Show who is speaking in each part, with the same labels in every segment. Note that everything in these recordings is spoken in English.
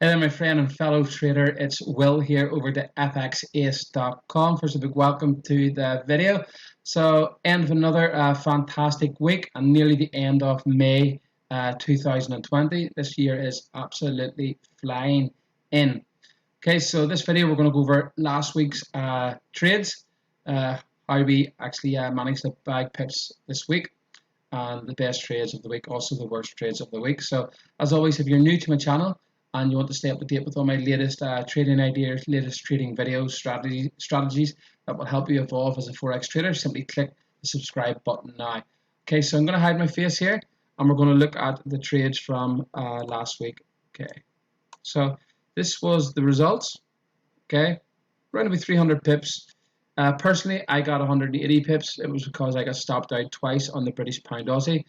Speaker 1: Hey there, my friend and fellow trader. It's Will here over at FXAUUSD.com. First, a big welcome to the video. So, end of another fantastic week and nearly the end of May 2020. This year is absolutely flying in. Okay, so this video we're going to go over last week's trades, how we actually managed to bag pips this week, and the best trades of the week, also the worst trades of the week. So, as always, if you're new to my channel and you want to stay up to date with all my latest trading ideas, latest trading videos, strategies that will help you evolve as a Forex trader, simply click the subscribe button now. Okay, so I'm going to hide my face here, and we're going to look at the trades from last week. Okay, so this was the results. Okay, around about 300 pips. Personally, I got 180 pips. It was because I got stopped out twice on the British Pound Aussie.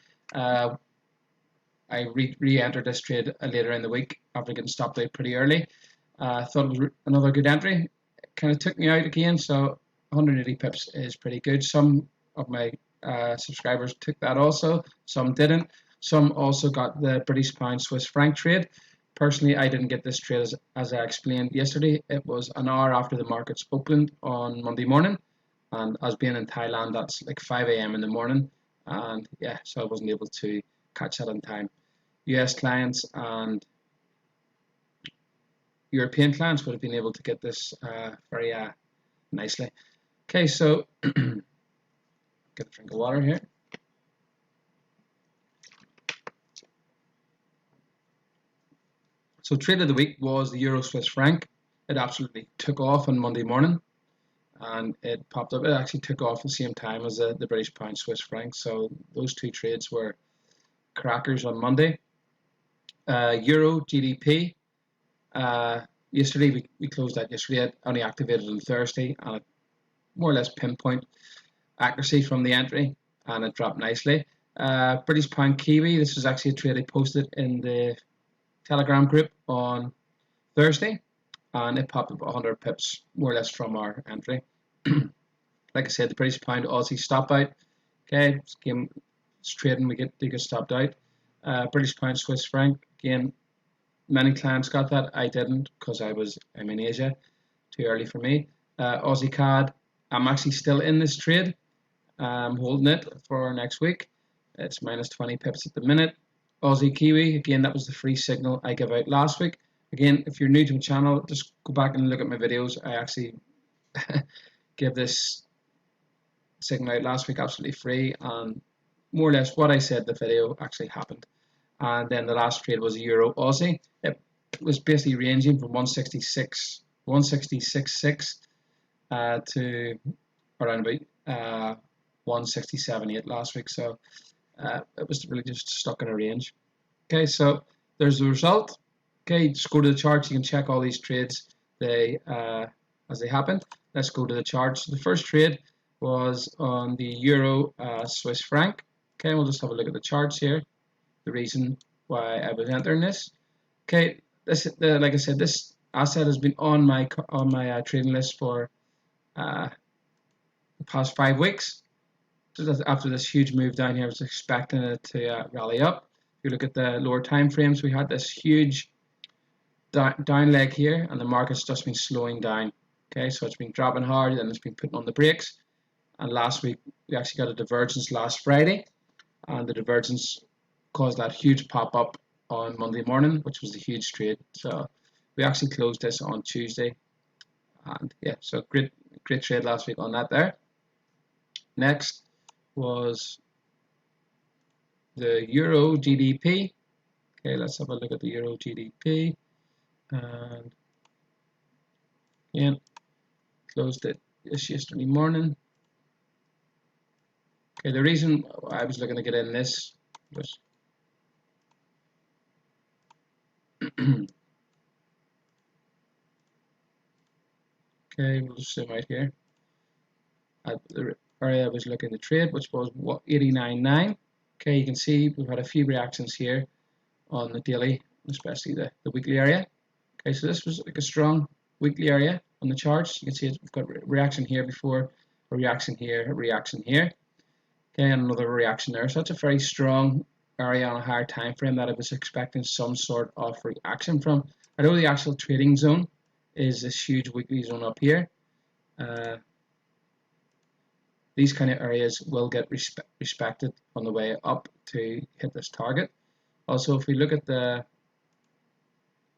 Speaker 1: I re-entered this trade later in the week after getting stopped out pretty early. Thought it was another good entry. It kind of took me out again, so 180 pips is pretty good. Some of my subscribers took that also, some didn't. Some also got the British Pound Swiss franc trade. Personally, I didn't get this trade as I explained yesterday. It was an hour after the markets opened on Monday morning, and as being in Thailand, that's like 5 a.m. in the morning, and yeah, so I wasn't able to catch that in time. US clients and European clients would have been able to get this very nicely. Okay, so get a drink of water here. So trade of the week was the Euro Swiss franc. It absolutely took off on Monday morning, and it popped up. It actually took off at the same time as the British Pound Swiss franc. So those two trades were crackers on Monday. Euro GDP. Yesterday we closed that yesterday. It only activated on Thursday, and it more or less pinpoint accuracy from the entry, and it dropped nicely. British Pound Kiwi. This was actually a trade I posted in the Telegram group on Thursday, and it popped up 100 pips more or less from our entry. Like I said, the British Pound Aussie stop out. Okay, game trading, we get stopped out. British Pound Swiss franc, again, many clients got that. I didn't because I'm in Asia, too early for me. Aussie CAD, I'm actually still in this trade. I'm holding it for next week. It's minus 20 pips at the minute. Aussie Kiwi, again, that was the free signal I gave out last week. Again, if you're new to the channel, just go back and look at my videos. I actually gave this signal out last week absolutely free, and more or less what I said the video actually happened. And then the last trade was Euro Aussie. It was basically ranging from 166.6 to around about 167.8 last week. So it was really just stuck in a range. Okay, so there's the result. Okay, just go to the charts. You can check all these trades as they happened. Let's go to the charts. The first trade was on the Euro Swiss franc. Okay, we'll just have a look at the charts here. The reason why I was entering this. Okay, like I said, this asset has been on my trading list for the past 5 weeks. Just after this huge move down here, I was expecting it to rally up. If you look at the lower time frames, we had this huge down leg here, and the market's just been slowing down. Okay, so it's been dropping hard, and it's been putting on the brakes. And last week we actually got a divergence last Friday, and the divergence caused that huge pop up on Monday morning, which was a huge trade. So we actually closed this on Tuesday, and yeah, so great trade last week on that there. Next was the Euro GDP. Okay, let's have a look at the Euro GDP, and again, closed it yesterday morning. Okay, the reason I was looking to get in this was okay, we'll just zoom out here. The area I was looking to trade, which was 89.9. Okay, you can see we've had a few reactions here on the daily, especially the weekly area. Okay, so this was like a strong weekly area on the charts. You can see we've got a reaction here before, a reaction here, a reaction here. Okay, and another reaction there. So that's a very strong area on a higher time frame that I was expecting some sort of reaction from. I know the actual trading zone is this huge weekly zone up here. These kind of areas will get respected on the way up to hit this target. Also, if we look at the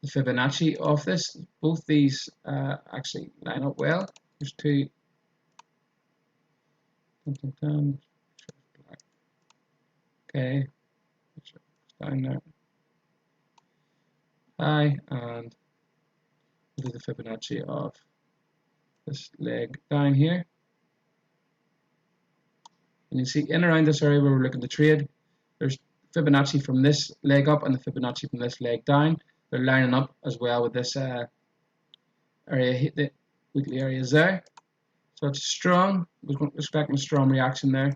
Speaker 1: Fibonacci of this, both these actually line up well. There's two. Okay, down there. High, and we'll do the Fibonacci of this leg down here. And you see in around this area where we're looking to trade, there's Fibonacci from this leg up and the Fibonacci from this leg down. They're lining up as well with this area, the weekly areas there. So it's strong. We're expecting a strong reaction there.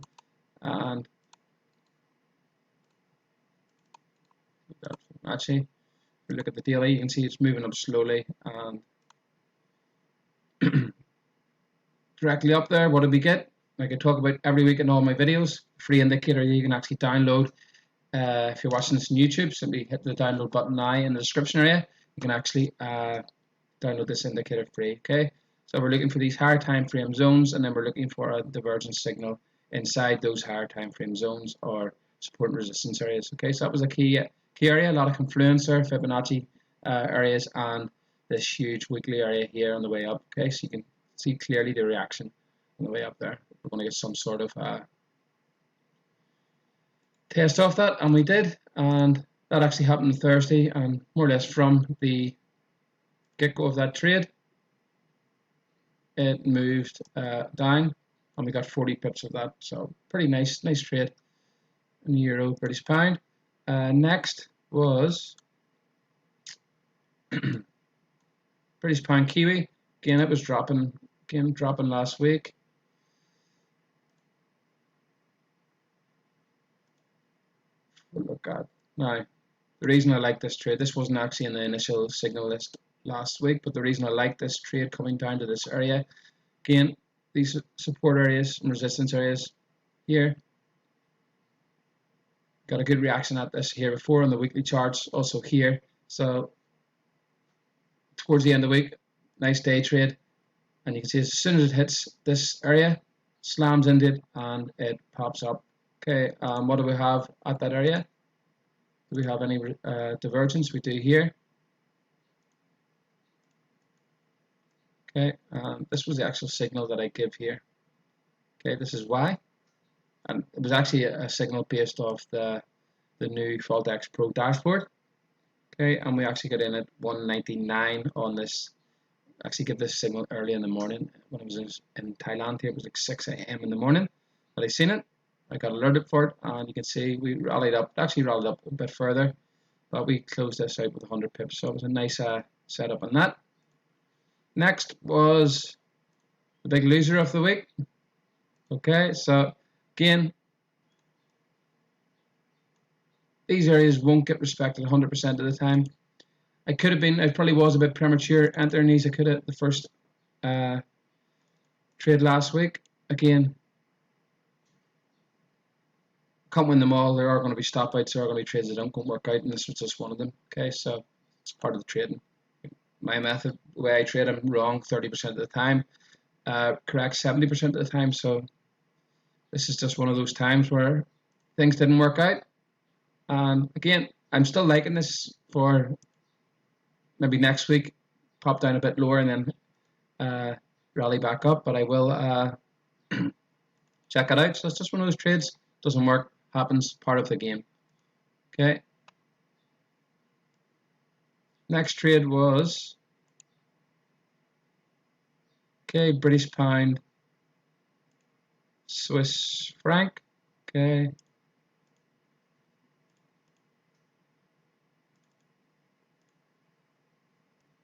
Speaker 1: And actually, if we look at the daily, you can see it's moving up slowly and directly up there. What did we get? Like I talk about every week in all my videos, free indicator you can actually download. If you're watching this on YouTube, simply hit the download button now in the description area. You can actually download this indicator free. Okay, so we're looking for these higher time frame zones, and then we're looking for a divergence signal inside those higher time frame zones or support and resistance areas. Okay, so that was a key area. A lot of confluence there, Fibonacci areas, and this huge weekly area here on the way up. Okay, so you can see clearly the reaction on the way up there. We're going to get some sort of test off that, and we did, and that actually happened on Thursday, and more or less from the get-go of that trade it moved down, and we got 40 pips of that, so pretty nice trade in the euro British pound. Next was British pound Kiwi. Again, it was dropping last week. We'll look at now. The reason I like this trade, this wasn't actually in the initial signal list last week, but the reason I like this trade coming down to this area, again, these support areas and resistance areas here, got a good reaction at this here before on the weekly charts, also here. So towards the end of the week, nice day trade, and you can see as soon as it hits this area, slams into it and it pops up. Okay, what do we have at that area? Do we have any divergence? We do here. Okay, this was the actual signal that I give here. Okay, this is why, and it was actually a signal based off the new Forex Pro dashboard. Okay, and we actually got in at 199 on this. Actually, give this signal early in the morning when I was in Thailand. Here it was like 6 a.m. in the morning, but I seen it. I got alerted for it, and you can see we rallied up. Actually, rallied up a bit further, but we closed this out with 100 pips. So it was a nice setup on that. Next was the big loser of the week. Okay, so again, these areas won't get respected 100% of the time. I probably was a bit premature entering these. I could have the first trade last week. Again, can't win them all. There are going to be stop outs. There are going to be trades that don't work out, and this was just one of them. Okay, so it's part of the trading. My method, the way I trade, I'm wrong 30% of the time, correct 70% of the time. So this is just one of those times where things didn't work out. And again, I'm still liking this for maybe next week, pop down a bit lower and then rally back up. But I will check it out. So it's just one of those trades. Doesn't work, happens, part of the game. Okay. Next trade was British pound, Swiss franc. Okay.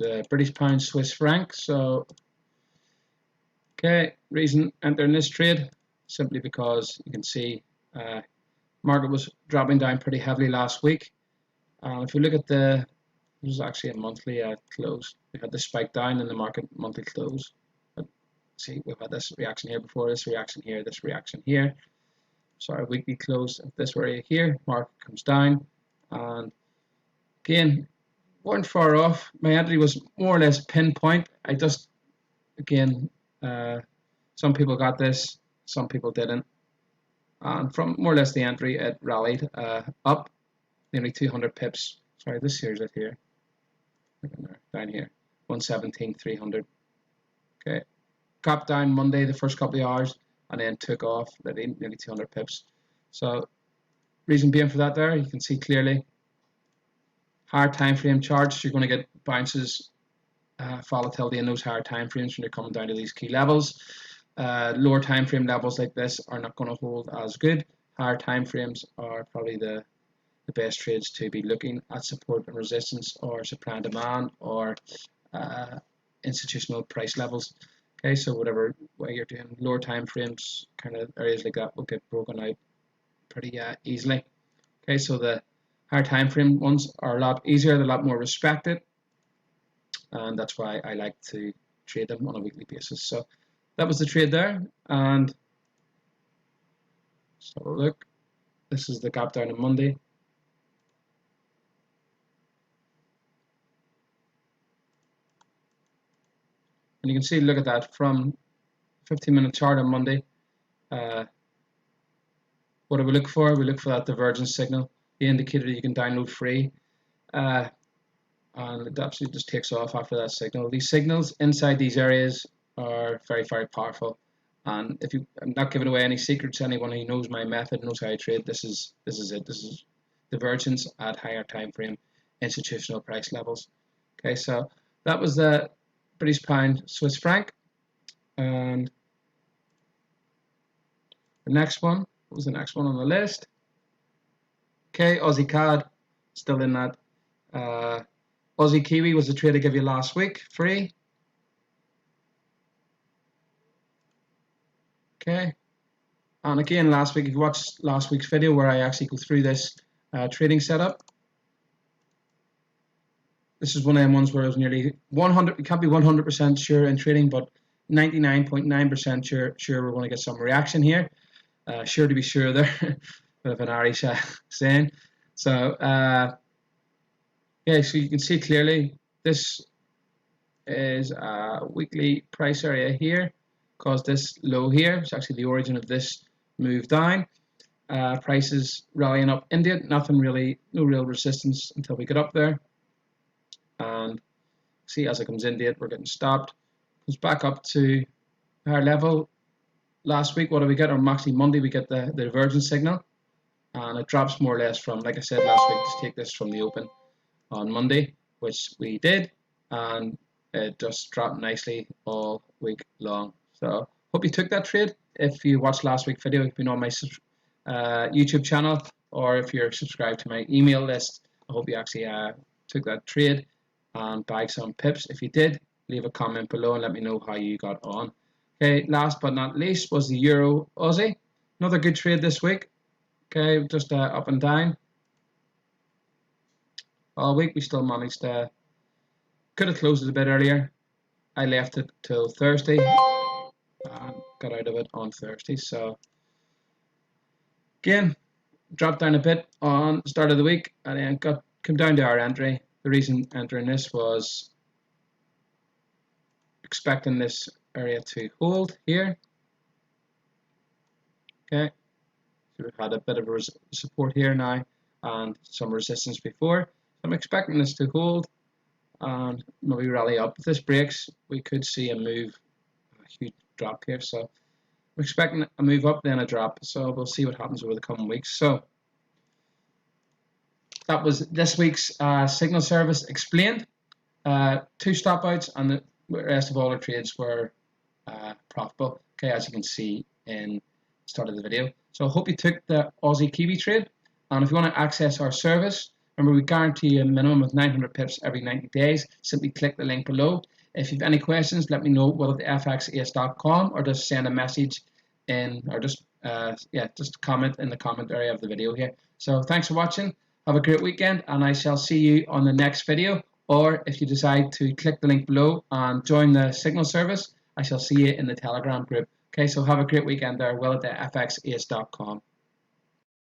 Speaker 1: The British pound, Swiss franc. So, reason entering this trade simply because you can see market was dropping down pretty heavily last week. If we look at this was actually a monthly close. We had this spike down in the market monthly close. But see, we've had this reaction here before, this reaction here, this reaction here. So our weekly close at this area here, market comes down, and again, weren't far off. My entry was more or less pinpoint. I just, again, some people got this, some people didn't. And from more or less the entry, it rallied up nearly 200 pips. Sorry, this here's it here. Down here, 117,300. Okay, got down Monday the first couple of hours, and then took off nearly 200 pips. So reason being for that, there you can see clearly. Higher time frame charts, you're going to get bounces, volatility in those higher time frames when you're coming down to these key levels. Lower time frame levels like this are not going to hold as good. Higher time frames are probably the best trades to be looking at support and resistance, or supply and demand, or institutional price levels. Okay, so whatever way you're doing, lower time frames, kind of areas like that will get broken out pretty easily. Okay, so the higher time frame ones are a lot easier, they're a lot more respected, and that's why I like to trade them on a weekly basis. So that was the trade there, and so look, this is the gap down on Monday. And you can see, look at that, from 15-minute chart on Monday. What do we look for? We look for that divergence signal, the indicator that you can download free. And it absolutely just takes off after that signal. These signals inside these areas are very, very powerful. And if I'm not giving away any secrets, anyone who knows my method, knows how I trade, this is it. This is divergence at higher time frame institutional price levels. Okay, so that was the British pound Swiss franc. And the next one, what was the next one on the list? Okay, Aussie CAD, still in that. Aussie Kiwi was the trade I gave you last week, free. Okay, and again last week, if you watched last week's video where I actually go through this trading setup, this is one of them ones where I was nearly 100, you can't be 100% sure in trading, but 99.9% sure we're going to get some reaction here. Sure to be sure there, bit of an Irish saying. So yeah, so you can see clearly this is a weekly price area here, caused this low here. It's actually the origin of this move down. Prices rallying up India, nothing really, no real resistance until we get up there. And see, as it comes into it, we're getting stopped. Comes back up to our level. Last week, what do we get? Or actually Monday, we get the divergence signal, and it drops more or less from, like I said last week, just take this from the open on Monday, which we did, and it just dropped nicely all week long. So hope you took that trade. If you watched last week's video, if you've been on my YouTube channel, or if you're subscribed to my email list, I hope you actually took that trade and bagged some pips. If you did, leave a comment below and let me know how you got on. Okay, last but not least was the Euro Aussie. Another good trade this week. Okay, just up and down all week. We still managed to, could have closed it a bit earlier. I left it till Thursday and got out of it on Thursday. So again, dropped down a bit on the start of the week, and then come down to our entry. The reason entering this was expecting this area to hold here. Okay, so we've had a bit of support here now and some resistance before. So I'm expecting this to hold and maybe rally up. If this breaks, we could see a move, a huge drop here. So we're expecting a move up, then a drop. So we'll see what happens over the coming weeks. So that was this week's signal service explained. 2 stop outs, and the rest of all our trades were profitable. Okay, as you can see in the start of the video. So I hope you took the Aussie Kiwi trade. And if you want to access our service, remember we guarantee a minimum of 900 pips every 90 days. Simply click the link below. If you have any questions, let me know at fxace.com, or just send a message in, or just comment in the comment area of the video here. So thanks for watching. Have a great weekend, and I shall see you on the next video. Or if you decide to click the link below and join the signal service, I shall see you in the Telegram group. Okay, so have a great weekend there. Will at fxace.com.